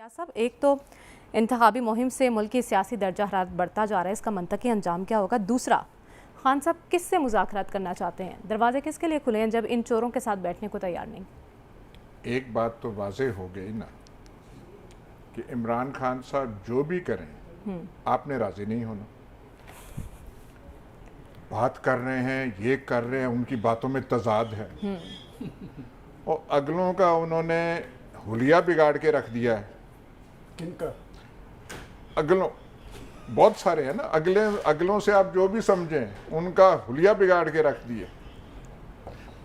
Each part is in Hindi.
या सब एक तो इंतखाबी मुहिम से मुल्क की सियासी दर्जा हरारत बढ़ता जा रहा है, इसका मंतकी अंजाम क्या होगा। दूसरा, खान साहब किससे मुज़ाकरात करना चाहते हैं, दरवाजे किसके लिए खुले हैं जब इन चोरों के साथ बैठने को तैयार नहीं। एक बात तो वाज़ेह हो गई ना कि इमरान खान साहब जो भी करें आपने राज़ी नहीं होना। बात कर रहे हैं, ये कर रहे हैं, उनकी बातों में तजाद है और अगलों का उन्होंने हुलिया बिगाड़ के रख दिया है। किनका? अगलों बहुत सारे हैं ना, अगलों से आप जो भी समझें उनका हुलिया बिगाड़ के रख दिए,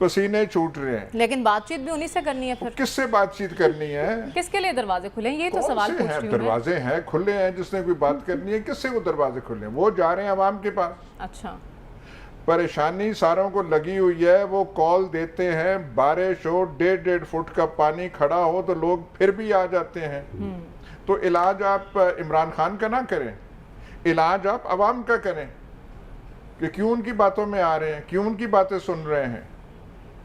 पसीने छूट रहे हैं। लेकिन बातचीत भी उन्हीं से करनी है, फिर किससे बातचीत करनी है? किसके लिए दरवाजे खुले हैं, ये तो सवाल पूछ रही हूं। दरवाजे हैं खुले हैं, जिसने कोई बात करनी है किससे वो दरवाजे खुले हैं? वो जा रहे हैं अवाम के पास। अच्छा, परेशानी सारों को लगी हुई है, वो कॉल देते हैं, बारिश हो, 1.5 फुट का पानी खड़ा हो तो लोग फिर भी आ जाते हैं। तो इलाज आप इमरान खान का ना करें, इलाज आप अवाम का करें कि क्यों उनकी बातों में आ रहे हैं, क्यों उनकी बातें सुन रहे हैं,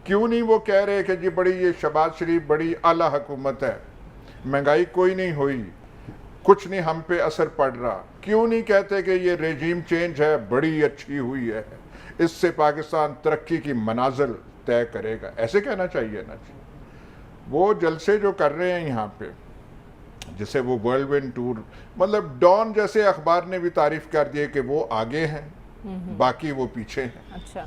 क्यों नहीं वो कह रहे कि जी बड़ी ये शहबाज शरीफ बड़ी आला हुकूमत है, महंगाई कोई नहीं हुई, कुछ नहीं हम पे असर पड़ रहा। क्यों नहीं कहते कि ये रेजीम चेंज है, बड़ी अच्छी हुई है, इससे पाकिस्तान तरक्की की मनाजिल तय करेगा। ऐसे कहना चाहिए ना। वो जलसे जो कर रहे हैं यहाँ पे, जैसे वो वर्ल्ड विन टूर, मतलब डॉन जैसे अखबार ने भी तारीफ कर दी कि वो आगे हैं, बाकी वो पीछे हैं। अच्छा,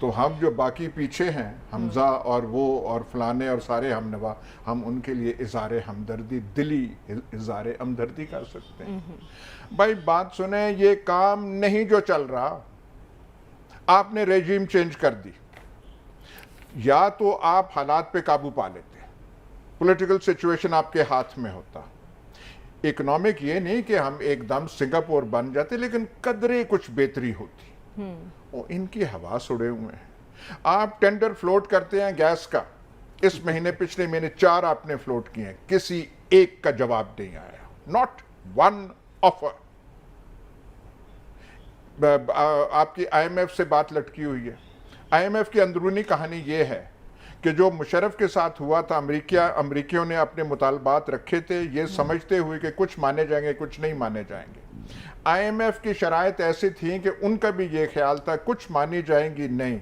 तो हम जो बाकी पीछे हैं, हमजा और वो और फलाने और सारे हमनवा, हम उनके लिए इज़ारे हमदर्दी, दिली इज़ारे हमदर्दी कर सकते हैं। भाई बात सुने, ये काम नहीं जो चल रहा, आपने रेजिम चेंज कर दी, या तो आप हालात पे काबू पा लेते, पॉलिटिकल सिचुएशन आपके हाथ में होता, इकोनॉमिक ये नहीं कि हम एकदम सिंगापुर बन जाते, लेकिन कदरे कुछ बेहतरी होती। और इनकी हवा उड़े हुए हैं। आप टेंडर फ्लोट करते हैं गैस का, इस महीने पिछले महीने 4 आपने फ्लोट किए हैं, किसी एक का जवाब नहीं आया, नॉट वन ऑफर। आपकी आईएमएफ से बात लटकी हुई है। आईएमएफ की अंदरूनी कहानी ये है कि जो मुशर्रफ के साथ हुआ था, अमरीकियों ने अपने मुतालबात रखे थे, ये समझते हुए कि कुछ माने जाएंगे कुछ नहीं माने जाएंगे। आईएमएफ की शराइत ऐसी थी कि उनका भी ये ख्याल था कुछ मानी जाएंगी नहीं।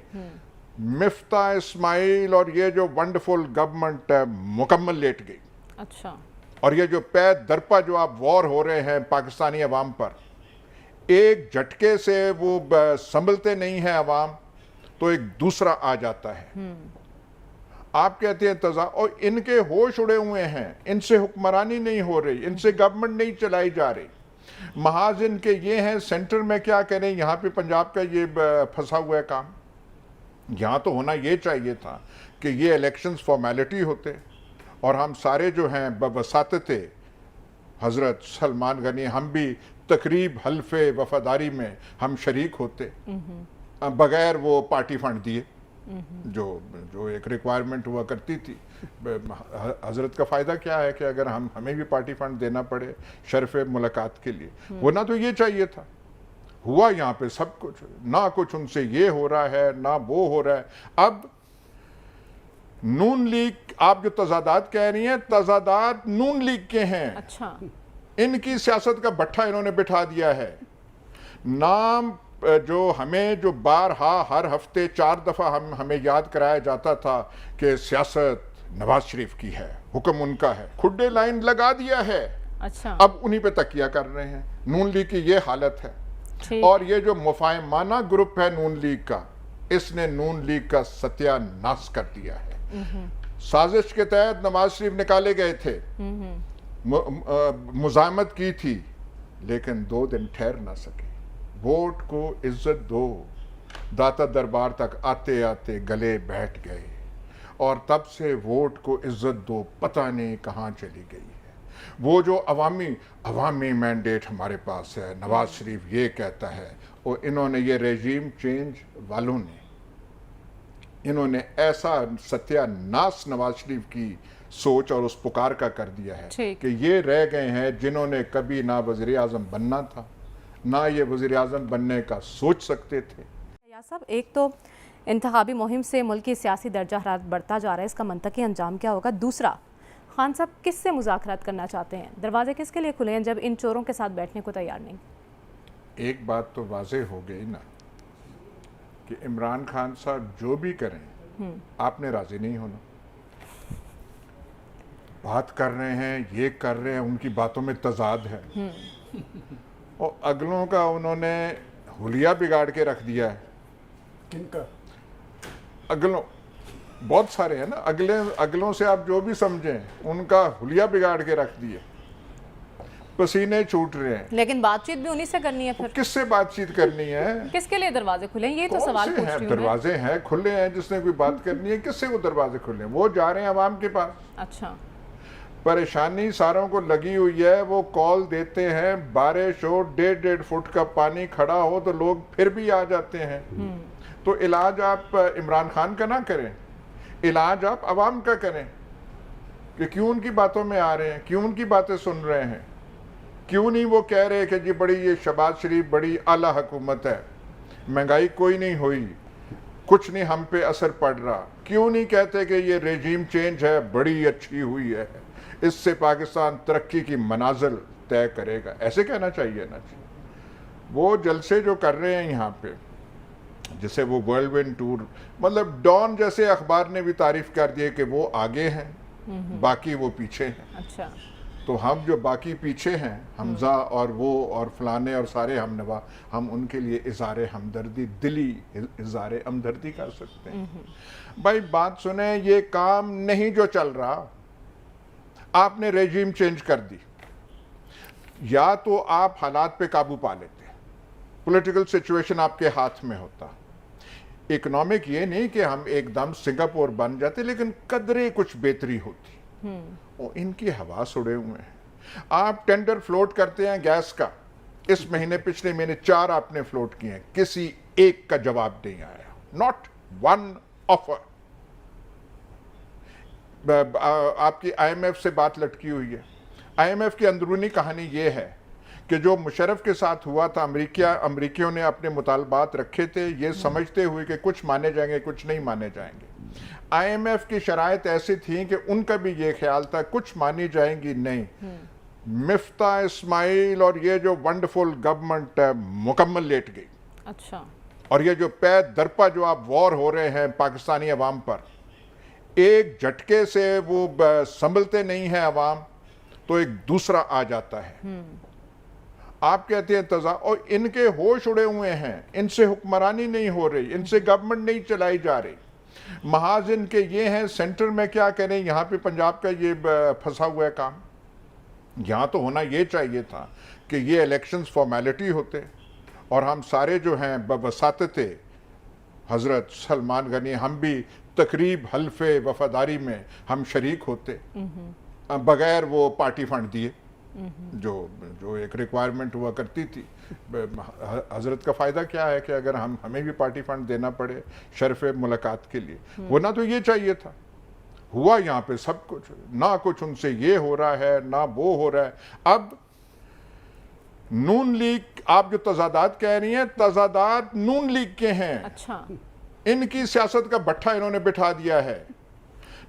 मिफ्ता इस्माइल और ये जो वंडरफुल गवर्नमेंट मुकम्मल लेट गई। अच्छा, और ये जो पै दरपा जो आप वॉर हो रहे हैं पाकिस्तानी अवाम पर, एक झटके से वो संभलते नहीं है अवाम, तो एक दूसरा आ जाता है। आप कहते हैं तजा, और इनके होश उड़े हुए हैं, इनसे हुक्मरानी नहीं हो रही, इनसे गवर्नमेंट नहीं चलाई जा रही। महाज इनके ये हैं, सेंटर में क्या करें, यहाँ पे पंजाब का ये फंसा हुआ है काम। यहाँ तो होना ये चाहिए था कि ये इलेक्शंस फॉर्मेलिटी होते और हम सारे जो हैं बवसाते हजरत सलमान गनी, हम भी तकरीब हल्फे वफादारी में हम शरीक होते बगैर वो पार्टी फंड दिए, जो एक रिक्वायरमेंट हुआ करती थी। हजरत का फ़ायदा क्या है कि अगर हमें भी पार्टी फंड देना पड़े शर्फ मुलाकात के लिए, होना तो ये चाहिए था। हुआ यहाँ पे सब कुछ, ना कुछ उनसे ये हो रहा है ना वो हो रहा है। अब नून लीग, आप जो तजादात कह रही हैं, तजादात नून लीग के हैं। अच्छा, इनकी सियासत का भट्ठा इन्होंने बिठा दिया है। नाम जो हमें जो बारहा हर हफ्ते 4 दफ़ा हमें याद कराया जाता था कि सियासत नवाज शरीफ की है, हुक्म उनका है, खुड्डे लाइन लगा दिया है। अच्छा, अब उन्हीं पे तकिया कर रहे हैं। नून लीग की ये हालत है। और ये जो मुफाहिमाना ग्रुप है नून लीग का, इसने नून लीग का सत्यानाश कर दिया है। साजिश के तहत नवाज शरीफ निकाले गए थे, मुजामत की थी, लेकिन 2 दिन ठहर ना सके। वोट को इज्जत दो, दाता दरबार तक आते आते गले बैठ गए, और तब से वोट को इज्जत दो पता नहीं कहाँ चली गई है। वो जो अवामी मैंडेट हमारे पास है, नवाज शरीफ ये कहता है, और इन्होंने ये रेजीम चेंज वालों ने, इन्होंने ऐसा सत्यानाश नवाज शरीफ की सोच और उस पुकार का कर दिया है कि ये रह गए हैं जिन्होंने कभी ना वज़ीर आज़म बनना था, ना ये वज़ीर आज़म बनने का सोच सकते थे। या सब एक तो इंतखाबी मुहिम से मुल्क की सियासी दर्जा हरारत बढ़ता जा रहा है, इसका मंतकी अंजाम क्या होगा। दूसरा, खान साहब किससे मुज़ाकरात करना चाहते हैं? दरवाजे किसके लिए खुले हैं जब इन चोरों के साथ बैठने को तैयार नहीं? एक बात तो वाज़ेह हो गई ना कि इमरान खान साहब जो भी करें आपने राजी नहीं होना। बात कर रहे हैं, ये कर रहे हैं, उनकी बातों में तजाद है और अगलों का उन्होंने हुलिया बिगाड़ के रख दिया है। किनका? अगलों बहुत सारे हैं ना, अगलों से आप जो भी समझें उनका हुलिया बिगाड़ के रख दिए, पसीने छूट रहे हैं। लेकिन बातचीत भी उन्हीं से करनी है फिर। किससे बातचीत करनी है? किसके लिए दरवाजे खुले हैं? ये तो कौन सवाल से पूछ हैं रही हूँ मैं। दरवाजे हैं खुले हैं, जिसने कोई बात करनी है किससे वो दरवाजे खुले हैं? वो जा रहे हैं अवाम के पास। अच्छा, परेशानी सारों को लगी हुई है, वो कॉल देते हैं, बारिश हो, 1.5 फुट का पानी खड़ा हो तो लोग फिर भी आ जाते हैं। तो इलाज आप इमरान खान का ना करें, इलाज आप अवाम का करें कि क्यों उनकी बातों में आ रहे हैं, क्यों उनकी बातें सुन रहे हैं, क्यों नहीं वो कह रहे कि जी बड़ी ये शहबाज शरीफ बड़ी आला हुकूमत है, महंगाई कोई नहीं हुई, कुछ नहीं हम पे असर पड़ रहा, क्यों नहीं कहते कि ये रेजीम चेंज है बड़ी अच्छी हुई है, इससे पाकिस्तान तरक्की की मनाजिल तय करेगा। ऐसे कहना चाहिए ना। वो जलसे जो कर रहे हैं यहाँ पे, जैसे वो वर्ल्ड विन टूर, मतलब डॉन जैसे अखबार ने भी तारीफ कर दी कि वो आगे हैं बाकी वो पीछे हैं। अच्छा, तो हम जो बाकी पीछे हैं, हमजा और वो और फलाने और सारे हमनवा, हम उनके लिए इज़ारे हमदर्दी, दिली इज़ारे हमदर्दी कर सकते हैं। भाई बात सुने, ये काम नहीं जो चल रहा, आपने रेजिम चेंज कर दी, या तो आप हालात पे काबू पा लेते, पॉलिटिकल सिचुएशन आपके हाथ में होता, इकोनॉमिक ये नहीं कि हम एकदम सिंगापुर बन जाते, लेकिन कदरे कुछ बेहतरी होती। और इनकी हवास उड़े हुए हैं। आप टेंडर फ्लोट करते हैं गैस का, इस महीने पिछले महीने 4 आपने फ्लोट किए हैं, किसी एक का जवाब नहीं आया, नॉट वन ऑफर। आपकी आईएमएफ से बात लटकी हुई है। आईएमएफ की अंदरूनी कहानी ये है कि जो मुशर्रफ के साथ हुआ था, अमरीकियों ने अपने मुतालबात रखे थे, ये समझते हुए कि कुछ माने जाएंगे कुछ नहीं माने जाएंगे। आईएमएफ की शराइत ऐसी थी कि उनका भी ये ख्याल था कुछ मानी जाएंगी नहीं। मिफ्ता इस्माइल और ये जो वंडरफुल गवर्नमेंट मुकम्मल लेट गई। अच्छा, और ये जो पै दरपा जो आप वॉर हो रहे हैं पाकिस्तानी अवाम पर, एक झटके से वो संभलते नहीं है अवाम, तो एक दूसरा आ जाता है। आप कहते हैं तजा, और इनके होश उड़े हुए हैं, इनसे हुक्मरानी नहीं हो रही, इनसे गवर्नमेंट नहीं चलाई जा रही। महाज इनके ये हैं, सेंटर में क्या करें, यहाँ पे पंजाब का ये फंसा हुआ है काम। यहाँ तो होना ये चाहिए था कि ये इलेक्शंस फॉर्मेलिटी होते और हम सारे जो हैं बवसाते हज़रत सलमान गनी, हम भी तकरीब हल्फे वफादारी में हम शरीक होते बगैर वो पार्टी फंड दिए, जो एक रिक्वायरमेंट हुआ करती थी। हजरत का फ़ायदा क्या है कि अगर हमें भी पार्टी फंड देना पड़े शर्फ मुलाकात के लिए, होना तो ये चाहिए था। हुआ यहाँ पे सब कुछ, ना कुछ उनसे ये हो रहा है ना वो हो रहा है। अब नून लीग, आप जो तजादात कह रही हैं, तजादात नून लीग के हैं। अच्छा, इनकी सियासत का भट्ठा इन्होंने बिठा दिया है।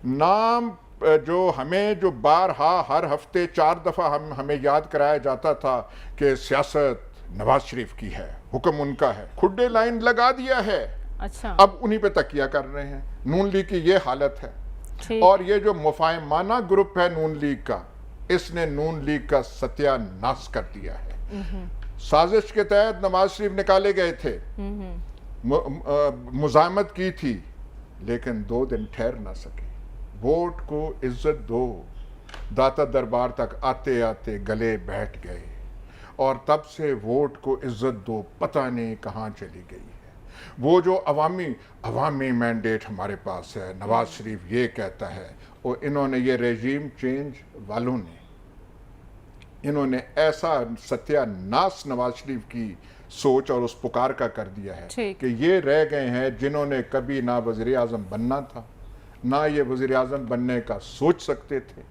नाम जो हमें जो बारहा हर हफ्ते 4 दफ़ा हमें याद कराया जाता था कि सियासत नवाज शरीफ की है, हुक्म उनका है, खुड्डे लाइन लगा दिया है। अच्छा, अब उन्हीं पे तकिया कर रहे हैं। नून लीग की ये हालत है। और ये जो मुफाहिमाना ग्रुप है नून लीग का, इसने नून लीग का सत्यानाश कर दिया है। साजिश के तहत नवाज शरीफ निकाले गए थे, मुजामत की थी, लेकिन 2 दिन ठहर ना सके। वोट को इज्जत दो, दाता दरबार तक आते आते गले बैठ गए, और तब से वोट को इज्जत दो पता नहीं कहाँ चली गई है। वो जो अवामी मैंडेट हमारे पास है, नवाज शरीफ ये कहता है, और इन्होंने ये रेजीम चेंज वालों ने इन्होंने ऐसा सत्यानाश नवाज शरीफ की सोच और उस पुकार का कर दिया है कि ये रह गए हैं जिन्होंने कभी ना वज़ीर आज़म बनना था, ना ये वज़ीर आज़म बनने का सोच सकते थे।